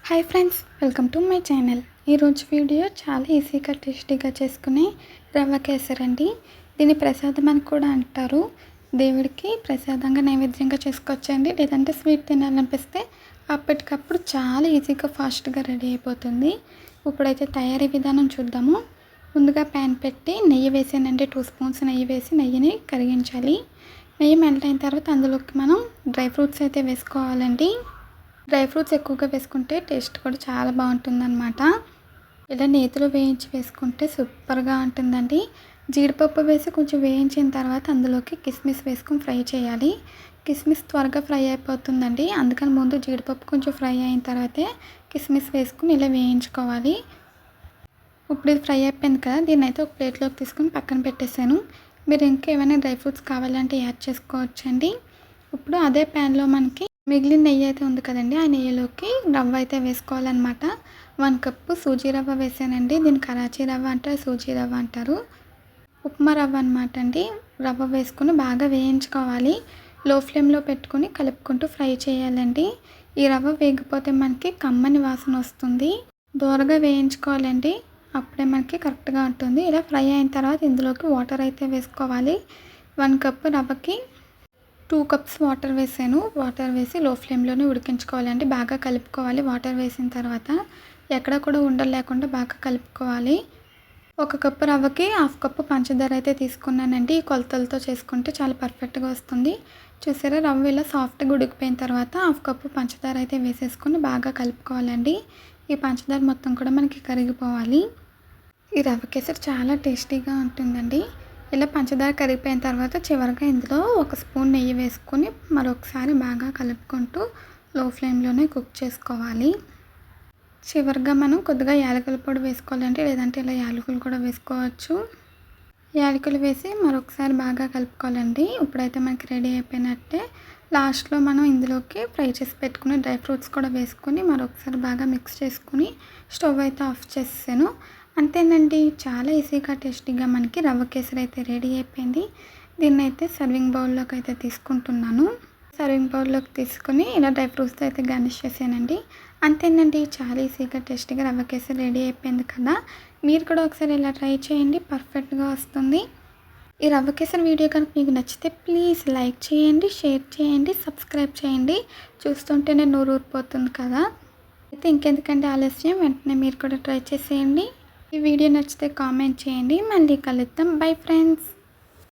Hi friends, welcome to my channel. ఈరోజు video చాలా ఈజీగా టేస్టీగా చేసుకునే రవ్వ కేసరి అండి. దీన్ని ప్రసాదం అని కూడా అంటారు. దేవుడికి ప్రసాదంగా నైవేద్యంగా చేసుకోవచ్చండి. లేదంటే స్వీట్ తినాలనిపిస్తే అప్పటికప్పుడు చాలా ఈజీగా ఫాస్ట్గా రెడీ అయిపోతుంది. ఇప్పుడైతే తయారీ విధానం చూద్దాము. ముందుగా ప్యాన్ పెట్టి నెయ్యి వేసానండి. 2 స్పూన్స్ నెయ్యి వేసి నెయ్యిని కరిగించాలి. నెయ్యి మెల్ట్ అయిన తర్వాత అందులోకి మనం డ్రై ఫ్రూట్స్ అయితే వేసుకోవాలండి. డ్రై ఫ్రూట్స్ ఎక్కువగా వేసుకుంటే టేస్ట్ కూడా చాలా బాగుంటుందన్నమాట. ఇలా నేతిలో వేయించి వేసుకుంటే సూపర్గా ఉంటుందండి. జీడిపప్పు వేసి కొంచెం వేయించిన తర్వాత అందులోకి కిస్మిస్ వేసుకొని ఫ్రై చేయాలి. కిస్మిస్ త్వరగా ఫ్రై అయిపోతుందండి, అందుకని ముందు జీడిపప్పు కొంచెం ఫ్రై అయిన తర్వాతే కిస్మిస్ వేసుకుని ఇలా వేయించుకోవాలి. ఇప్పుడు ఇది ఫ్రై అయిపోయింది కదా, దీన్ని అయితే ఒక ప్లేట్లోకి తీసుకుని పక్కన పెట్టేశాను. మీరు ఇంకా ఏమైనా డ్రై ఫ్రూట్స్ కావాలంటే యాడ్ చేసుకోవచ్చండి. ఇప్పుడు అదే ప్యాన్లో మనకి మిగిలిన నెయ్యి అయితే ఉంది కదండి, ఆ నెయ్యిలోకి రవ్వ అయితే వేసుకోవాలన్నమాట. 1 కప్పు సూజీ రవ్వ వేసానండి. దీన్ని కరాచీ రవ్వ అంటారు, సూజీ రవ్వ అంటారు. ఉప్మా రవ్వ అనమాట అండి. రవ్వ వేసుకుని బాగా వేయించుకోవాలి. లో ఫ్లేమ్లో పెట్టుకుని కలుపుకుంటూ ఫ్రై చేయాలండి. ఈ రవ్వ వేగిపోతే మనకి కమ్మని వాసన వస్తుంది. దూరగా వేయించుకోవాలండి, అప్పుడే మనకి కరెక్ట్గా ఉంటుంది. ఇలా ఫ్రై అయిన తర్వాత ఇందులోకి వాటర్ అయితే వేసుకోవాలి. 1 కప్పు రవ్వకి 2 కప్స్ వాటర్ వేసాను. వాటర్ వేసి లో ఫ్లేమ్లోనే ఉడికించుకోవాలండి. బాగా కలుపుకోవాలి. వాటర్ వేసిన తర్వాత ఎక్కడ కూడా ఉండలు లేకుండా బాగా కలుపుకోవాలి. 1 కప్పు రవ్వకి 1/2 కప్పు పంచదార అయితే తీసుకున్నానండి. ఈ కొలతలతో చేసుకుంటే చాలా పర్ఫెక్ట్గా వస్తుంది. చూసారా, రవ్వ ఇలా సాఫ్ట్గా ఉడికిపోయిన తర్వాత 1/2 కప్పు పంచదార అయితే వేసేసుకొని బాగా కలుపుకోవాలండి. ఈ పంచదార మొత్తం కూడా మనకి కరిగిపోవాలి. ఈ రవ్వ కేసరి చాలా టేస్టీగా ఉంటుందండి. ఇలా పంచదార కరిగిపోయిన తర్వాత చివరిగా ఇందులో 1 స్పూన్ నెయ్యి వేసుకొని మరొకసారి బాగా కలుపుకుంటూ లో ఫ్లేమ్లోనే కుక్ చేసుకోవాలి. చివరిగా మనం కొద్దిగా యాలకుల పొడి వేసుకోవాలంటే, లేదంటే ఇలా యాలకులు కూడా వేసుకోవచ్చు. యాలకులు వేసి మరొకసారి బాగా కలుపుకోవాలండి. ఇప్పుడైతే మనకి రెడీ అయిపోయినట్టే. లాస్ట్లో మనం ఇందులోకి ఫ్రై చేసి పెట్టుకుని డ్రై ఫ్రూట్స్ కూడా వేసుకొని మరొకసారి బాగా మిక్స్ చేసుకుని స్టవ్ అయితే ఆఫ్ చేసాను. అంతేనండి, చాలా ఈజీగా టేస్టీగా మనకి రవ్వ కేసరి అయితే రెడీ అయిపోయింది. దీన్ని అయితే సర్వింగ్ బౌల్లోకి అయితే తీసుకుంటున్నాను. సర్వింగ్ బౌల్లోకి తీసుకొని ఇలా డ్రై ఫ్రూట్స్తో అయితే గార్నిష్ చేసానండి. అంతేనండి, చాలా ఈజీగా టేస్టీగా రవ్వ కేసరి రెడీ అయిపోయింది కదా. మీరు కూడా ఒకసారి ఇలా ట్రై చేయండి, పర్ఫెక్ట్గా వస్తుంది. ఈ రవ్వ కేసరి వీడియో కనుక మీకు నచ్చితే ప్లీజ్ లైక్ చేయండి, షేర్ చేయండి, సబ్స్క్రైబ్ చేయండి. చూస్తుంటేనే నోరు ఊరిపోతుంది కదా. అయితే ఇంకెందుకంటే ఆలస్యం, వెంటనే మీరు కూడా ట్రై చేసేయండి. ఈ వీడియో నచ్చితే కామెంట్ చేయండి. మళ్ళీ కలుద్దాం. Bye friends.